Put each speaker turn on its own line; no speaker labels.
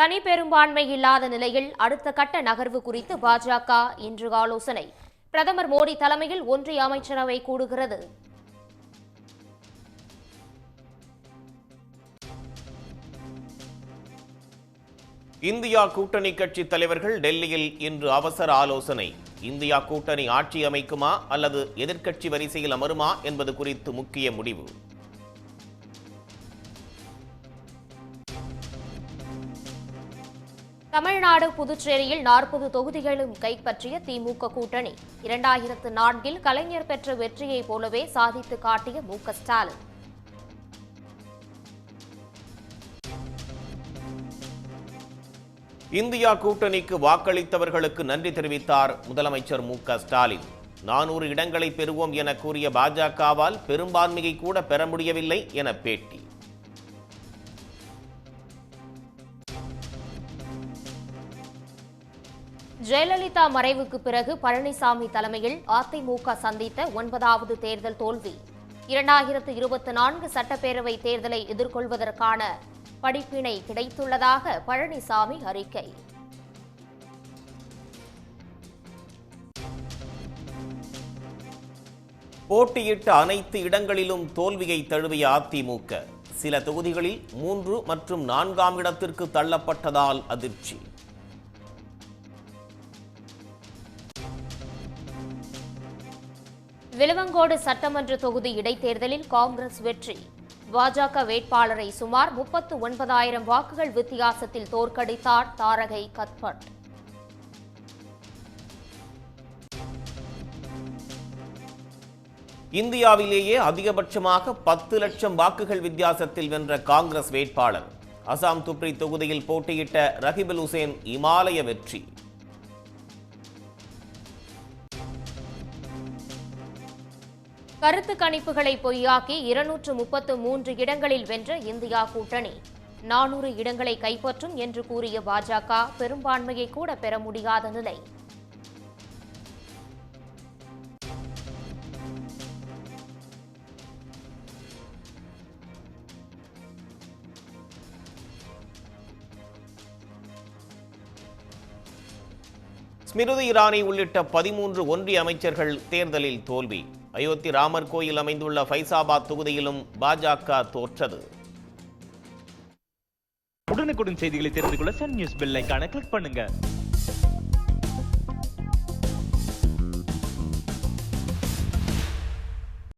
தனி பெரும்பான்மை இல்லாத நிலையில் அடுத்த கட்ட நகர்வு குறித்து பாஜக இன்று ஆலோசனை. பிரதமர் மோடி தலைமையில் ஒன்றிய அமைச்சரவை கூடுகிறது.
இந்தியா கூட்டணி கட்சி தலைவர்கள் டெல்லியில் இன்று அவசர ஆலோசனை. இந்தியா கூட்டணி ஆட்சி அமைக்குமா அல்லது எதிர்க்கட்சி வரிசையில் அமருமா என்பது குறித்து முக்கிய முடிவு.
தமிழ்நாடு, புதுச்சேரியில் 40 தொகுதிகளும் கைப்பற்றிய திமுக கூட்டணி 2004 கலைஞர் பெற்ற வெற்றியைப் போலவே சாதித்து காட்டிய மு.க.ஸ்டாலின்.
இந்தியா கூட்டணிக்கு வாக்களித்தவர்களுக்கு நன்றி தெரிவித்தார் முதலமைச்சர் மு.க.ஸ்டாலின். 400 இடங்களை பெறுவோம் என கூறிய பாஜகவால் பெரும்பான்மையை கூட பெற முடியவில்லை என பேட்டி.
ஜெயலலிதா மறைவுக்கு பிறகு பழனிசாமி தலைமையில் அதிமுக சந்தித்த 9வது தேர்தல் தோல்வி. 2024 சட்டப்பேரவை தேர்தலை எதிர்கொள்வதற்கான படிப்பினை கிடைத்துள்ளதாக பழனிசாமி அறிக்கை.
போட்டியிட்ட அனைத்து இடங்களிலும் தோல்வியை தழுவிய அதிமுக சில தொகுதிகளில் 3 மற்றும் 4ஆம் இடத்திற்கு தள்ளப்பட்டதால் அதிர்ச்சி.
விளவங்கோடு சட்டமன்ற தொகுதி இடைத்தேர்தலில் காங்கிரஸ் வெற்றி. பாஜக வேட்பாளரை சுமார் 39,000 வாக்குகள் வித்தியாசத்தில் தோற்கடித்தார் தாரகை கத்பட்.
இந்தியாவிலேயே அதிகபட்சமாக 10 லட்சம் வாக்குகள் வித்தியாசத்தில் வென்ற காங்கிரஸ் வேட்பாளர். அசாம் துப்ரி தொகுதியில் போட்டியிட்ட ரஹிபுல் ஹுசேன் இமாலய வெற்றி.
கருத்து கணிப்புகளை பொய்யாக்கி 233 இடங்களில் வென்ற இந்தியா கூட்டணி 400 இடங்களை கைப்பற்றும் என்று கூறிய பாஜக பெரும்பான்மையை கூட பெற முடியாத நிலை.
ஸ்மிருதி இரானி உள்ளிட்ட 13 ஒன்றிய அமைச்சர்கள் தேர்தலில் தோல்வி. அயோத்தி ராமர் கோயில் அமைந்துள்ள ஃபைசாபாத் தொகுதியிலும் பாஜக தோற்றது.
உடனுக்குடன் செய்திகளை தெரிந்து கொள்ள சன் நியூஸ் பெல் ஐகானை கிளிக் பண்ணுங்க.